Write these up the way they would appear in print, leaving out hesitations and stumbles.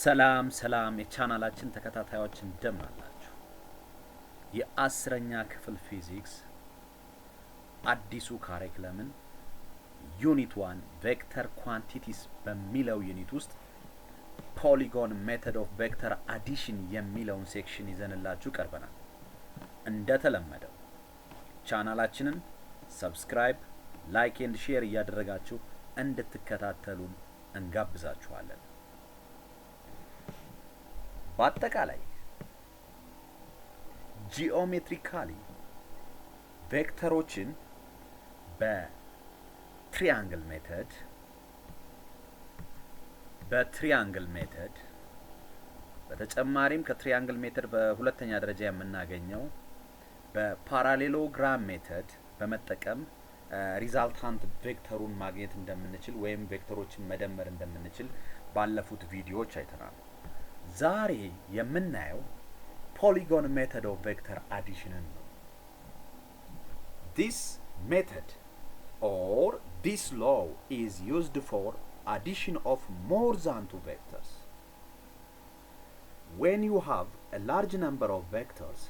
ሰላም የቻናላችን ተከታታዮች እንደምን አላችሁ? የ10ኛ ክፍል ፊዚክስ አዲሱ ካሪኩለምን ዩኒት 1 ቬክተር ኳንቲቲስ በሚለው ዩኒት ውስጥ ፖሊጎን ሜተድ ኦፍ ቬክተር አዲሽን የሚለውን ሴክሽን ይዘንላችሁ ቀርበናል። እንደተለመደው ቻናላችንን ሰብስክራይብ፣ ላይክ ኤንድ ሼር እያደረጋችሁ እንድትከታተሉን እንጋብዛችኋለን። በአጠቃላይ ጂኦሜትሪካሊ ቬክተሮችን በትሪያንግል ሜተድ በተጨማሪም ከትሪያንግል ሜተድ በሁለተኛ ደረጃ የምናገኘው በፓራሌሎግራም ሜተድ በመጠቀም ሪዛልታንት ቬክተሩን ማግኘት እንደምንችል ወይም ቬክተሮችን መደመር እንደምንችል ባለፉት ቪዲዮዎች አይተናል። ዛሬ የምናየው ፖሊጎን ሜተድ ኦፍ ቬክተር አዲሽንን ነው። This method or this law is used for addition of more than two vectors. When you have a large number of vectors,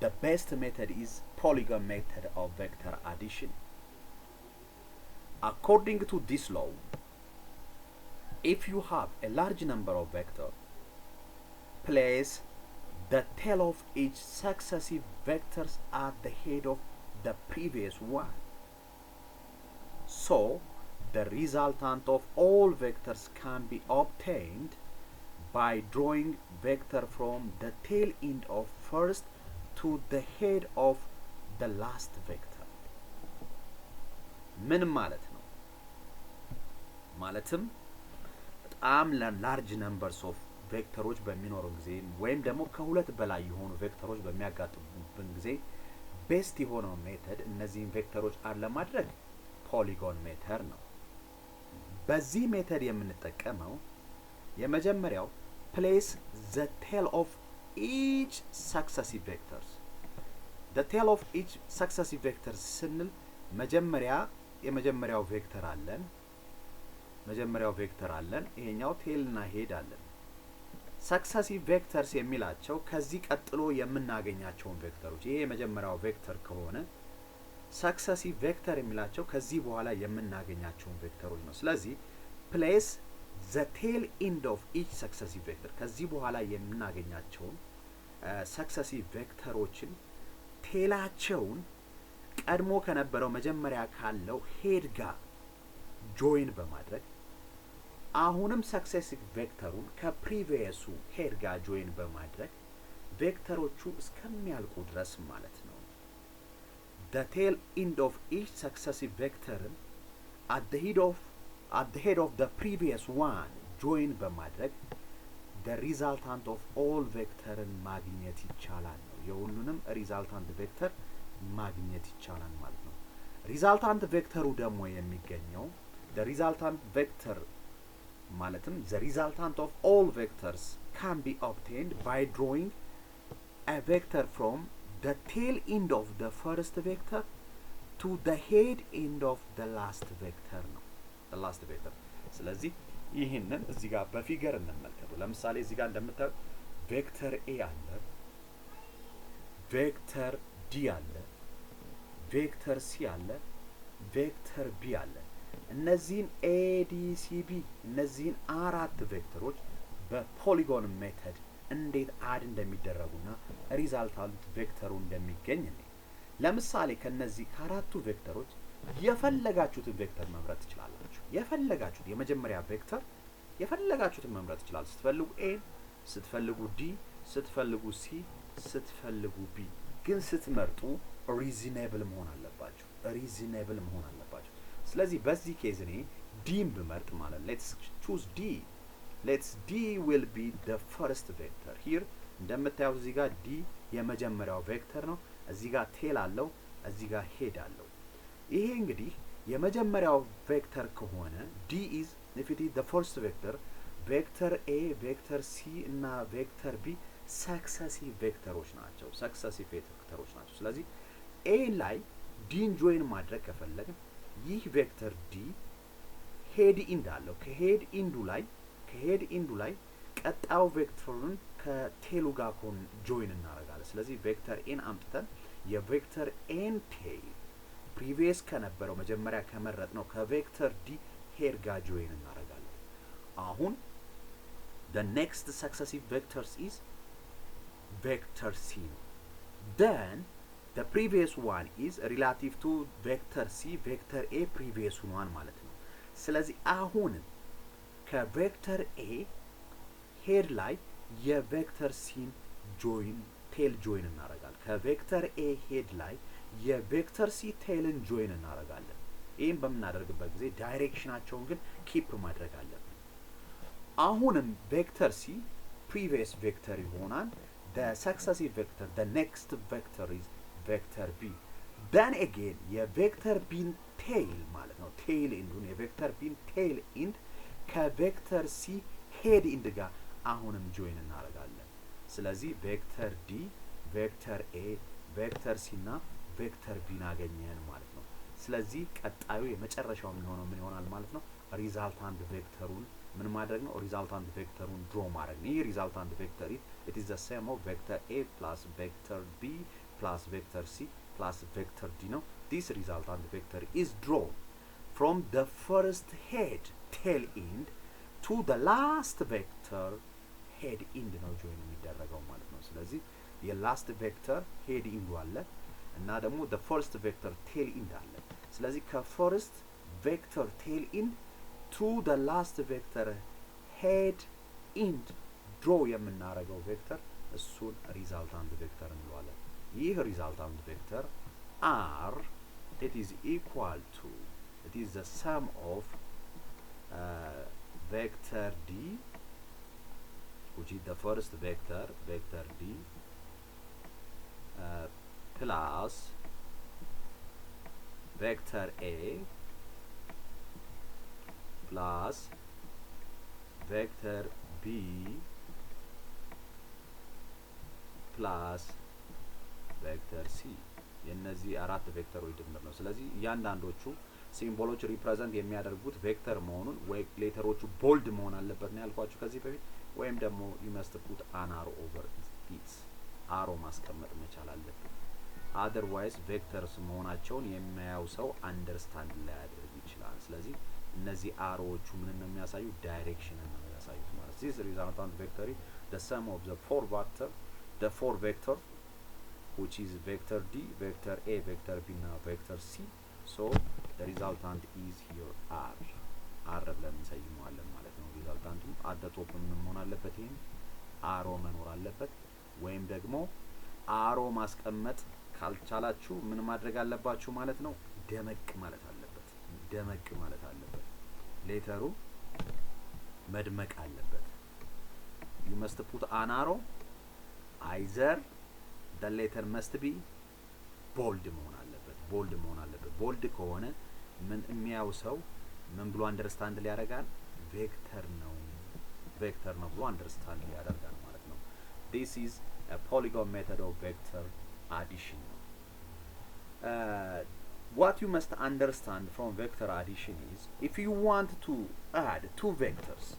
the best method is polygon method of vector addition. According to this law, if you have a large number of vectors, place the tail of each successive vectors at the head of the previous one. So, the resultant of all vectors can be obtained by drawing vector from the tail end of first to the head of the last vector. ምን ማለት ነው? ማለትም በጣም large numbers of ቬክተሮች በሚኖሩ ጊዜ ወይም ደግሞ ከሁለት በላይ የሆኑ ቬክተሮች በሚያጋጥሙብን ጊዜ ቤስት የሆነው ሜተድ እነዚህን ቬክተሮች አድ ለማድረግ ፖሊጎን ሜተድ ነው። በዚህ ሜተድ የምንጠቀመው የመጀመሪያው place the tail of each successive vectors. The tail of each successive vectors ስንል የመጀመሪያው ቬክተር አለን ይሄኛው ቴል እና ሄድ አለን። ሰክሰሲቭ ቬክተርስ የሚላቸው ከዚህ ቀጥሎ የምናገኛቸውን ቬክተሮች ይሄ የመጀመሪያው ቬክተር ከሆነ ሰክሰሲቭ ቬክተር የሚላቸው ከዚህ በኋላ የምናገኛቸውን ቬክተሮች ነው። ስለዚህ place the tail end of each successive vector ከዚህ በኋላ የምናገኛቸውን ሰክሰሲቭ ቬክተሮችን ቴላቸውን ቀድሞ ከነበረው መጀመሪያ ካለው ሄድ ጋር ጆይን በማድረግ አሁንም ሰክሰሲቭ ቬክተሩን ከፕሪቪየሱ ሄድ ጋር ጆይን በማድረግ ቬክተሮቹ እስከሚያልቁ ድረስ ማለት ነው። the tail end of each successive vector at the head of the previous one join በማድረግ the resultant of all vectorን ማግኘት ይቻላል ነው። የሁሉንም ሪዛልታንት ቬክተር ማግኘት ይቻላል ማለት ነው። ሪዛልታንት ቬክተሩ ደግሞ የሚገኘው the resultant vector ማለትም the resultant of all vectors can be obtained by drawing a vector from the tail end of the first vector to the head end of the last vector ነው። the last vector ስለዚህ ይሄንን እዚህ ጋር በፊገር እንመልከተው። ለምሳሌ እዚህ ጋር እንደምታዩ ቬክተር A አለ፣ ቬክተር D አለ፣ ቬክተር C አለ፣ ቬክተር B አለ። እነዚህን ADCB እነዚህን አራት ቬክተሮች በፖሊጎን ሜተድ እንዴት አድ እንደሚደረጉና ሪዛልታንት ቬክተሩ እንደሚገኝ ለምሳሌ ከነዚህ ከአራቱ ቬክተሮች የፈለጋችሁትን ቬክተር መምረጥ ትችላላችሁ። የፈለጋችሁት የመጀመሪያ ቬክተር የፈለጋችሁትን መምረጥ ትችላላችሁ። ስትፈልጉ A፣ ስትፈልጉ D፣ ስትፈልጉ C፣ ስትፈልጉ B ግን ስትመርጡ ሪዝኔብል መሆን አለባችሁ። ስለዚህ በዚህ ኬዝ እኔ ዲን ብመርጥ ማለት let's choose D will be the first vector here እንደምታዩት እዚህ ጋር D የመጀመሪያው ቬክተር ነው። እዚህ ጋር ቴል አለው፣ እዚህ ጋር ሄድ አለው። ይሄ እንግዲህ የመጀመሪያው ቬክተር ከሆነ D is if it is the first vector ቬክተር A ቬክተር C እና ቬክተር B ሰክሰሲቭ ቬክተሮች ናቸው። ስለዚህ A ላይ ዲን ጆይን ማድረግ ከፈለግን ይህ ቬክተር D ሄድ ኢንድ አለው። ከሄድ ኢንዱ ላይ ቀጣዩ ቬክተሩን ከቴሉ ጋር ኮን ጆይን እናደርጋለን። ስለዚህ ቬክተር ኤን አምጥተን የቬክተር ኤን ቴል ፕሪቪየስ ከነበረው መጀመሪያ ከመረጥ ነው ከቬክተር ዲ ሄድ ጋር ጆይን እናደርጋለን። አሁን the next successive vectors is vector c. Then the previous one is relative to vector c vector a previous one ማለት ነው። ስለዚህ አሁንም ከቬክተር ኤ ሄድ ላይ የቬክተር ሲን ጆይን ቴል ጆይን እናደርጋለን። ከቬክተር ኤ ሄድ ላይ የቬክተር ሲ ቴልን ጆይን እናደርጋለን። ይህም በምናደርግበት ጊዜ ዳይሬክሽናቸውን ግን ኪፕ ማድረግ አለብን። አሁንም ቬክተር ሲ ፕሪቪየስ ቬክተር ይሆናል። the successive vector the next vector is vector b. then again የቬክተር ቢን ቴል ማለት ነው ቴል ኢንዱን የቬክተር ቢን ቴል ኢንድ ከቬክተር ሲ ሄድ ኢንድ ጋር አሁንም ጆይን እናደርጋለን። ስለዚህ ቬክተር ዲ ቬክተር ኤ ቬክተር ሲ እና ቬክተር ቢን አገኘን ማለት ነው። ስለዚህ ቀጣዩ የመጨረሻው የሚሆነው ምን ይሆናል ማለት ነው? ሪዛልታንት ቬክተሩን ምን ማድረግ ነው? ሪዛልታንት ቬክተሩን ድሮ ማድረግ ነው። ይህ ሪዛልታንት ቬክተር it is the same of vector a plus vector b plus vector c plus vector d ነው። this resultant vector is drawn from the first head tail end to the last vector head end ነው ጆይን የሚደረገው ማለት ነው። ስለዚህ የላስት ቬክተር ሄድ ኢንዱ አለ እና ደግሞ the first vector tail end አለ። ስለዚህ ከፈርስት ቬክተር ቴል ኢንድ to the last vector head end ድሮ የምናደርገው ቬክተር እሱን ሪዛልታንት ቬክተር እንለዋለን። ይህ ሪዛልታንት ቬክተር r it is equal to it is the sum of vector d which is the first vector vector d plus vector a plus vector b ፕላስ ቬክተር ሲ የነዚህ አራት ቬክተሮች ድምር ነው። ስለዚህ እያንዳንዶቹ ሲምቦሎች ሪፕሬዘንት የሚያደርጉት ቬክተር መሆኑን ወይ ሌተሮቹ ቦልድ መሆን አለበት ነው ያልኳችሁ ከዚህ በፊት ወይም ደግሞ you must put an arrow over it አሮ ማስቀመጥ መቻል አለበት። otherwise ቬክተርስ መሆናቸውን የሚያየው ሰው አንደርስታንድ ላያደርግ ይችላል። ስለዚህ እነዚህ አሮዎቹ ምን ነው የሚያሳዩ? ዳይሬክሽን ነው የሚያሳዩት ማለት ነው። this resultant vector is the sum of the four vector which is vector d vector a vector b እና vector c. so the resultant is here r ብለን እንሰይመዋለን ማለት ነው። ሪዛልታንቱ at the top ምን መሆን አለበት? ይሄን አሮ መኖር አለበት። ወይም ደግሞ አሮ ማስቀመጥ ካልቻላችሁ ምን ማድረግ አለባችሁ ማለት ነው? ደመቅ ማለት አለበት። ደመቅ ማለት አለበት። ሌተሩ መድመቅ አለበት። you must put an arrow either the letter must be bold መሆን አለበት። ቦልድ መሆን አለበት። ቦልድ ከሆነ ምን የሚያው ሰው ምን ብሎ አንደርስታንድ ሊያደርጋል? ቬክተር ነው ብሎ አንደርስታንድ ሊያደርጋል ማለት ነው። this is a polygon method of vector addition. What you must understand from vector addition is if you want to add two vectors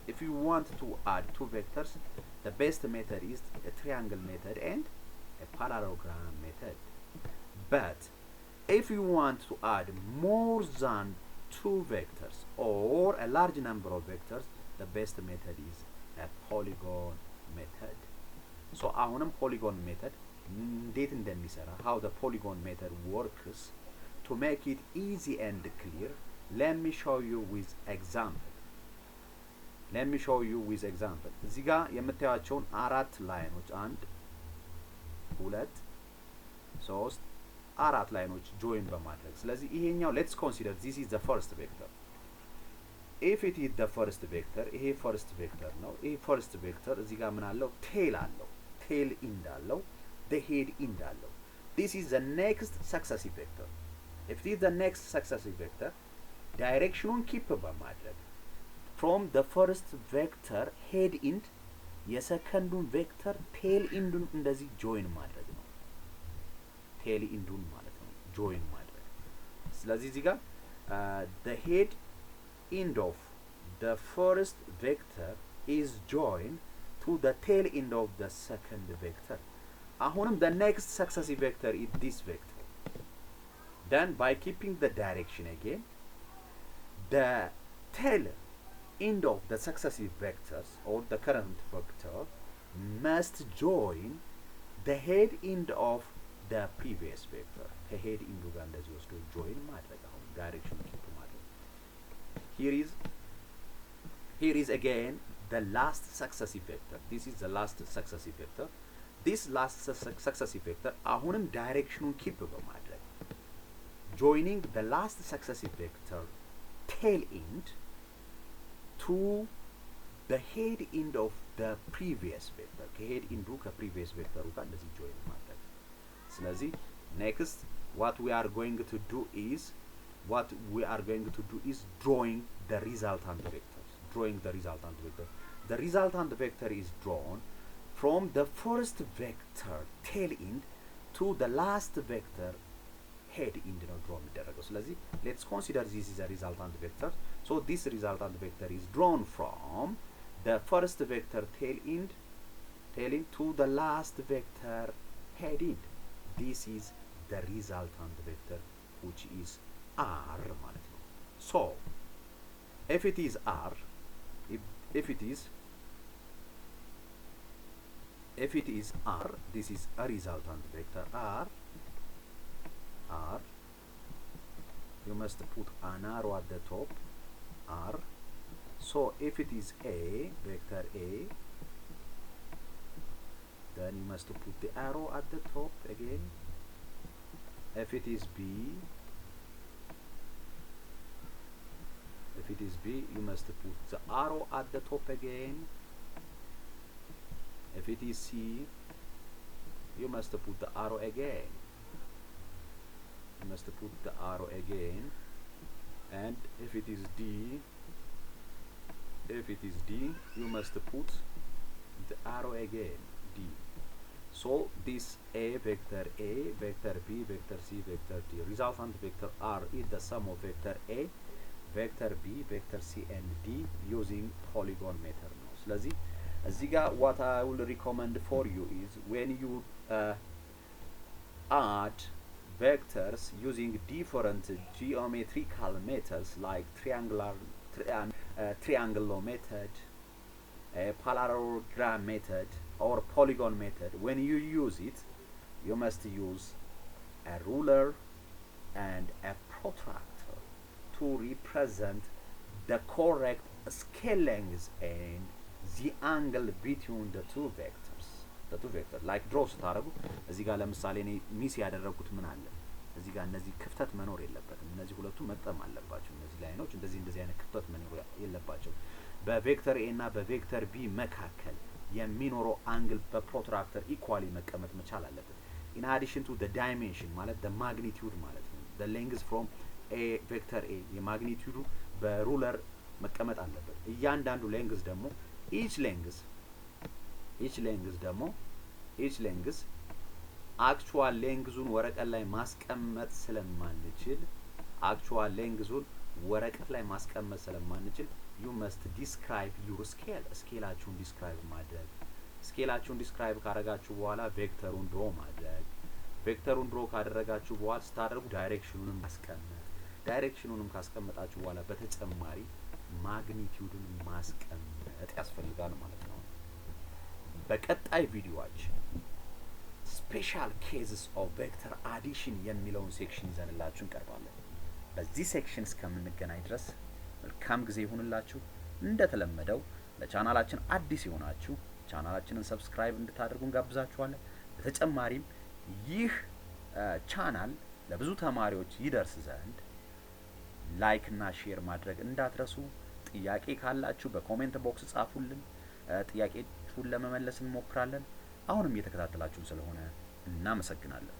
the best method is a triangle method and a parallelogram method. But if you want to add more than two vectors or a large number of vectors the best method is a polygon method. so አሁንም polygon method እንዴት እንደሚሰራ how the polygon method works to make it easy and clear let me show you with example. እዚህ ጋር የምታዩቸውን አራት ላይኖች 1 2 3 4 ላይኖች ጆይን በማድረግ ስለዚህ ይሄኛው let's consider this is the first vector. if it is the first vector ይሄ first vector ነው። ይሄ first vector እዚህ ጋር ምን አለው? ቴል አለው። ቴል ኢንድ አለው። the head ኢንድ አለው። this is the next successive vector. if it is the next successive vector ዳይሬክሽኑን ኪፕ በማድረግ from the first vector head end የሰከንዱን ቬክተር ቴል ኢንዱን እንደዚህ ጆይን ማድረግ ነው። ቴል ኢንዱን ማለት ነው ጆይን ማድረግ። ስለዚህ እዚህ ጋር the head end of the first vector is joined to the tail end of the second vector. አሁንም the next successive vector is this vector. Then by keeping the direction again, the tail end of the successive vectors or the current vector must join the head end of the previous vector. ከሄድ ኢንዱ ጋር እንደዚህ ወስዶ join ማድረግ አሁን direction keep ማድረግ. Here is again the last successive vector. This is the last successive vector. This last successive vector አሁንም direction keep በማድረግ joining the last successive vector tail end to the head end of the previous vector. ከሄድ ኢንዱ ከprevious vector ጋር እንደዚህ join ማድረግ. ስለዚህ next what we are going to do is drawing the resultant vectors. The resultant vector is drawn from the first vector tail end to the last vector head end ነው draw የሚደረገው። ስለዚህ let's consider this is a resultant vector. So this resultant vector is drawn from the first vector tail end to the last vector head end. This is the resultant vector, which is r ማለት ነው. So if it is r, if it is r, this is a resultant vector r. You must put an arrow at the top, r. So if it is a, vector a, then you must put the arrow at the top again. If it is b, you must put the arrow at the top again. If it is c, you must put the arrow again. And if it is d, you must put the arrow again, d. So this a, vector b, vector c, vector d. Resultant vector r is the sum of vector a, vector b, vector c and d using polygon method ነው። ስለዚህ እዚህ ጋር what I will recommend for you is when you add vectors using different geometrical methods like triangular method, parallelogram method or polygon method, when you use it, you must use a ruler and a protractor to represent the correct scale length and the angle between the two vectors. like draw ስታረጉ እዚህ ጋር ለምሳሌ እኔ ሚስ ያደረኩት ምን አለ እዚህ ጋር እነዚህ ክፍተት መኖር የለበትም። እነዚህ ሁለቱ መጠም አለባቸው። እነዚህ ላይኖች እንደዚህ አይነት ክፍተት መኖር የለባቸው። በቬክተር ኤ እና በቬክተር ቢ መካከል የሚኖረው አንግል በፕሮትራክተር ኢኳሊ መቀመጥ መቻል አለበት። in addition to the dimension ማለት the magnitude ማለት ነው። the length from a vector a የማግኒቲዩዱ በሩለር መቀመጥ አለበት። እያንዳንዱ ሌንግዝ ደግሞ each length actual ሌንግዙን ወረቀት ላይ ማስቀመጥ ስለማንችል you must describe your scale. ስኬላችሁን ዲስክራይብ ማድረግ ስኬላችሁን ዲስክራይብ ካደረጋችሁ በኋላ ቬክተሩን ድሮ ማድረግ ቬክተሩን ድሮ ካደረጋችሁ በኋላ ስታደርጉ ዳይሬክሽኑንም ካስቀመጣችሁ በኋላ በተጨማሪ ማግኒቲዩድን ማስቀመጥ ያስፈልጋል ማለት ነው። በቀጣይ ቪዲዮአችን ስፔሻል ኬዝስ ኦፍ ቬክተር አዲሽን የሚለውን ሴክሽን ይዘንላችሁ እንቀርባለን። በዚህ ሴክሽን እስከምንገናኝ ድረስ መልካም ጊዜ ይሁንላችሁ። እንደተለመደው ለቻናላችን አዲስ የሆናችሁ ቻናላችንን ሰብስክራይብ እንድታደርጉ እንጋብዛችኋለን። በተጨማሪም ይህ ቻናል ለብዙ ተማሪዎች ይደርስ ዘንድ ላይክ እና ሼር ማድረግ እንዳትረሱ። ጥያቄ ካላችሁ በኮሜንት ቦክስ ጻፉልን። ጥያቄዎቹን ለመመለስ እንሞክራለን። አሁንም እየተከታተላችሁን ስለሆነ እናመሰግናለን።